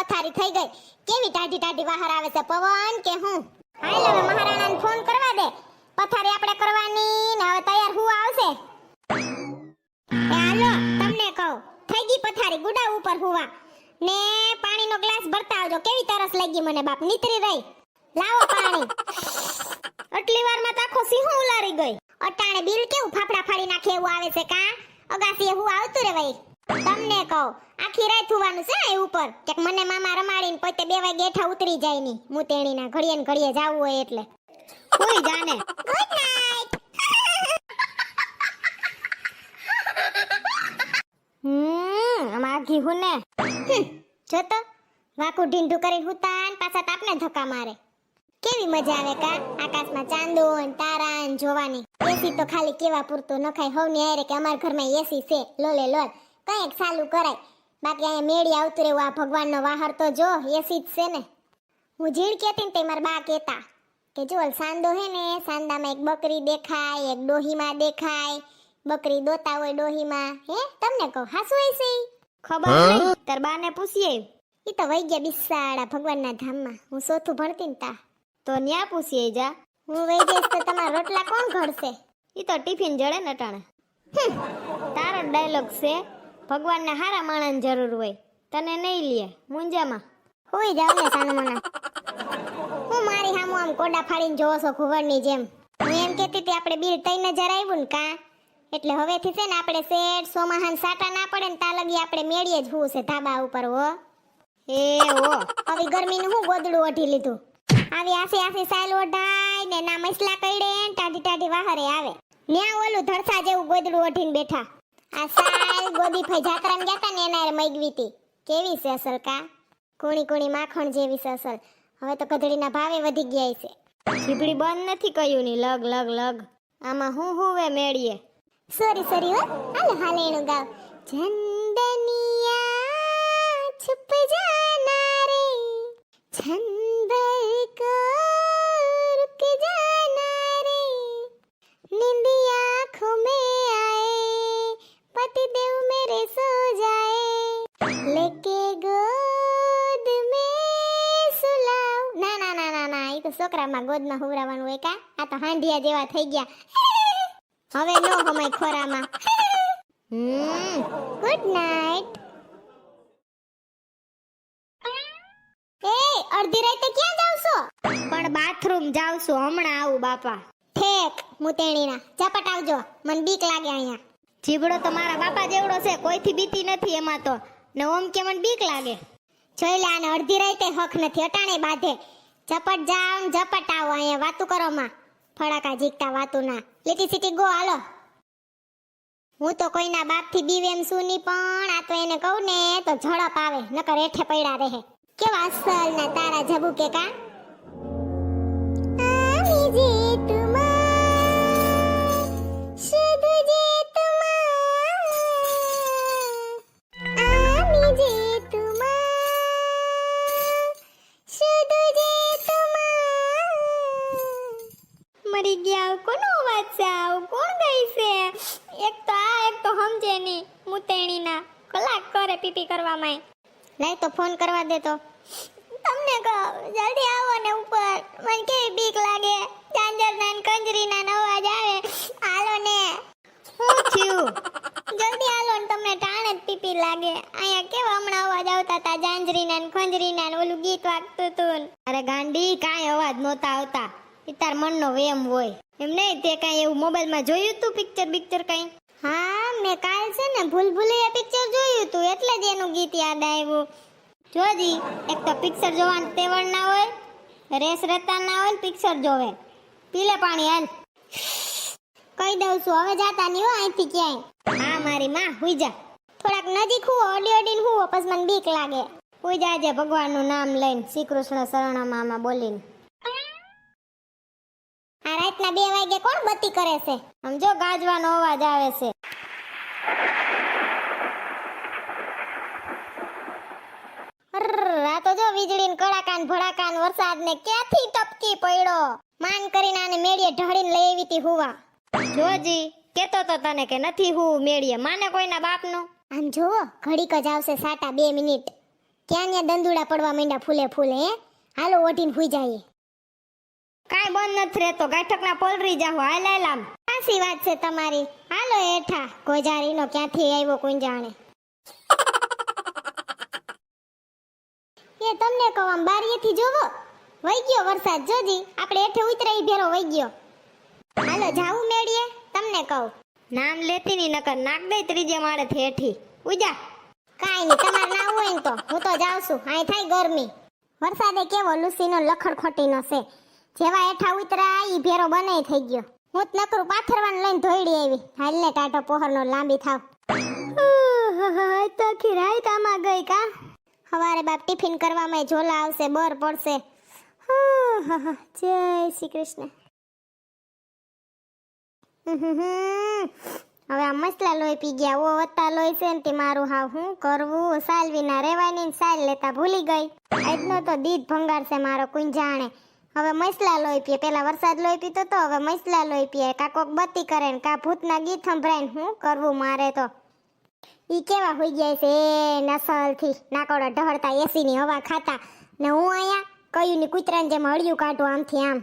પથારી થઈ ગઈ. કેવી ટાઢી ટાઢી બહાર આવે છે પવન કે હું. હાલ હવે મહારાણાને ફોન કરવા દે. પથારી આપણે કરવાની ને હવે તૈયાર હું આવશે. એ હાલો તમને કહું, થઈ ગઈ પથારી, ગુડા ઉપર હુવા ને પાણીનો ગ્લાસ ભરતા આવજો. કેવી તરસ લાગી મને બાપ, નીતરી રહી. લાવો પાણી. આટલી વારમાં તો આખો સિંહો ઉલારી ગઈ. અટાણે બિલ કેવું ફાફડા ફાડી નાખે એવું આવે છે કા. અગાસીએ હું આવતું રે ભાઈ. તમને કહું, આખી રાત હુવાનું છે એ ઉપર. કે મને મામા રમાડીને પોતે 2 વાગે ગેઠા ઉતરી જાય ની. હું તેણીના ઘડીએ ને ઘડીએ જાવું હોય એટલે. કોઈ જાને. Good night. આઘી હું ને. જો તો વાકુ ઢીંઢું કરીને હુતા ને પાછા તાપને ધક્કા મારે. કેવી મજા આવે કા આકાશમાં ચાંદો ને તારા ને જોવાની. એસી તો ખાલી કેવા પૂરતું નખાય હવની આરે કે અમાર ઘરમાં એસી છે લોલે લોલ કંઈક ચાલુ કરાય. બાકી અહીંયા મેળી આવતું રહેવું. આ ભગવાનનો વાહર તો જો એસી જ છે ને. હું ઝીણ કહેતી ને તે મારા બા કહેતા કે જો સાંદો હે ને, સાંદામાં એક બકરી દેખાય, એક ડોહીમાં દેખાય. બકરી દોતા હોય ડોહીમાં. હે તમને કહું હાસુ હોય છે ખબર નહીં. તાર બાને પૂછીએ. ઈ તો વઈ ગયા બિસાડા ભગવાનના ધામમાં. હું ચોથું ભણતી ને તા તો ન્યા પૂછીએ જા. હું વઈ જઈશ તો તમારા રોટલા કોણ ઘડશે? ઈ તો ટિફિન જડે ને ટાણે. તારો ડાયલોગ છે. ભગવાનને હારા માણસની જરૂર હોય, તને નહીં લે મુંજામાં. હોઈ જાવ ને સાનમના. હું મારી હામું આમ કોડા ફાડીને જોવો છો ઘુવડની જેમ. હું એમ કહેતી હતી આપણે બિલ 3000 આવ્યું ને કા, એટલે હવેથી છે ને આપણે શેઠ સોમાહાન સાટા ના પડે ને તા લગી આપણે મેળીએ જ હું છે ધાબા ઉપર. હો એ હો આવી ગરમીનું હું ગોદડું ઓઢી લીધું. આવી આસી સાઈલ ઓઢાય ને ના મસલા કઈડે ને ટાઢી ટાઢી વાહરે આવે. ન્યા ઓલું ધરસા જેવું ગોદડું ઓઢીને બેઠા. આ સાઈલ ગોદીભાઈ જાત્રામાં ગયા તા ને એના હારે મગવીતી. કેવી છે અસલ કા, કુણી કુણી માખણ જેવી છે અસલ. હવે તો કધડીના ભાવે વધી ગયા છે. જીભડી બંધ નથી કયું ની લગ લગ લગ. આમાં હું હુવે મેળીએ. સોરી હો. હાલે એનું ગાવ. ચંદનિયા છુપ જાના રે, છંદ કો रुक जाना रे, नींद आँखों में आए, पति देव मेरे सो जाए, लेके गोद में सुलाओ. ના ઈ તો છોકરામાં ગોદમાં હુવરાવાનું હોય કા. આ તો હાંડિયા જેવા થઈ ગયા. હવે નો હમાય ખોરામાં. Good night. એ અડધી રાતે ક્યાં જાવ છો? પણ બાથરૂમ જાવ છું, હમણાં આવું બાપા. ઠેક મુતેણીના ઝપટ આવજો, મને બીક લાગે અહીંયા. જીબડો તો મારા બાપા જેવડો છે, કોઈથી બીતી નથી એમાં તો. ને ઓમ કે મને બીક લાગે. જોઈ લે આને અડધી રાતે હક નથી, અટાણે બાંધે. ઝપટ જાવ ને ઝપટ આવો, અહીંયા વાતું કરો માં. ફડાકા જીકતા વાતું ના. લીટી સીટી ગો હાલો. હું તો કોઈના બાપથી બીવ એમ શું નહીં, પણ આ તો એને કહું ને તો ઝડપ આવે, નકર હેઠે પડ્યા રહે. કેવા અસલ ના તારા જબુ કે કા. આમી જે તુમાર શુદ્ધ જે તુમાર, આમી જે તુમાર શુદ્ધ જે તુમાર. મરી ગયા કોનો અવાજ છે? આવું કોણ ગઈ છે? એક તો સમજે નહીં. મુતેણીના કલાક કરે પીપી કરવામાં. લઈ તો ફોન કરવા દે તો. તમને કહો જલ્દી આવો ને ઉપર, મને કેવી બીક લાગે. ચાંજરના ને કંજરીના અવાજ આવે. હાલો ને. શું થયું? જલ્દી હાલો ને, તમને ટાણે જ પીપી લાગે. અહીંયા કેવા હમણાં અવાજ આવતા હતા જાંજરીના ને ખંજરીના ને ઓલું ગીત વાગતું હતું. અરે ગાંડી, કાંઈ અવાજ નહોતા આવતા. એ તાર મનનો વેમ હોય એમ નહીં. તે કાંઈ એવું મોબાઈલમાં જોયું તું પિક્ચર કાંઈ? હા, મેં કાલ છે ને ભૂલભુલૈયા પિક્ચર જોયું તું, એટલે જ એનું ગીત યાદ આવ્યું. જોજી, એક તો પિક્ચર જોવાનું તેવડ ના હોય, રેસ રહેતા ના હોય, પિક્ચર જોવે. પીલે પાણી હાલ. કહી દઉં છું હવે જાતા નહીં હો અહીંથી ક્યાંય. હા મારી માં, હુઈ જા. થોડાક નજીક હુવો, ઓડીને હુવો, પછી મને બીક લાગે. હુઈ જાજે ભગવાનનું નામ લઈને, શ્રી કૃષ્ણ શરણમાં બોલીને. આ રાતના 2 વાગે કોણ બત્તી કરે છે? સમજો ગાજવાનો અવાજ આવે છે. આ તો જો વીજળીન કડાકાન ભડાકાન વરસાદ ને ક્યાંથી ટપકી પડ્યો. માન કરીને આને મેળીએ ઢળીને લઈ આવી તી હુવા. જોજી, કેતો તો તને કે નથી હું મેળીએ, માને કોઈના બાપનું. આમ જોવો, ઘડીક જ આવશે સાટા 2 મિનિટ. ક્યાં દંદુડા પડવા માંડ્યા ફૂલે ફૂલે હે હાલો ઓઢીને હુઈ જાય કાઈ બંધ નથી રહેતો ગાઠકના પોલરી જાહો હાલ હાલ આમ સાચી વાત છે તમારી હાલો હેઠા ગોજારીનો ક્યાંથી આવ્યો કોણ જાણે એ તમને કહું આમ બારીએથી જોવો વઈ ગયો વરસાદ જોજી આપણે હેઠે ઉતરાઈ ભેરો વઈ ગયો હાલો જાવું મેળીએ તમને કહું નામ લેતી ની નકર નાક દે ત્રીજે માળે હેઠી ઉજા કાઈ નહીં તમારે ના હોય ને તો હું તો જાઉં છું આય થાય ગરમી વરસાદે કેવો લુસીનો લખડ ખોટીનો છે જેવા હેઠા ઉતરા ઈ ભેરો બનાઈ થઈ ગયો હું જ નકરું પાથરવાનું લઈને ધોઈડી આવી હાલને ટાઢો પોહરનો લાંબી થાવ તો ખીરાઈ તામાં ગઈ કા હવારે બાપ ટિફિન કરવામાં ઝોલા આવશે બર પડશે જય શ્રી કૃષ્ણ હવે આ મસલા લોહી પી ગયા ઓ વત્તા લોહી છે ને મારું હાવ હું કરવું સાલવીના રેવાની ને સાલ લેતા ભૂલી ગઈ આજનો તો દીધ ભંગાર છે મારો કોઈ જાણે હવે મસલા લોહી પીએ પેલા વરસાદ લોહી પીતો તો હવે મસલા લોહી પીએ કા કોક બત્તી કરે ને કા ભૂતના ગીત સંભળાય ને હું કરવું મારે તો ઈ કેવા હોઈ જાય છે નસલથી નાકોડા ઢહળતા એસી ની હવા ખાતા ને હું અહીંયા કયું ની કૂતરાને જેમ હળિયું કાઢું આમથી આમ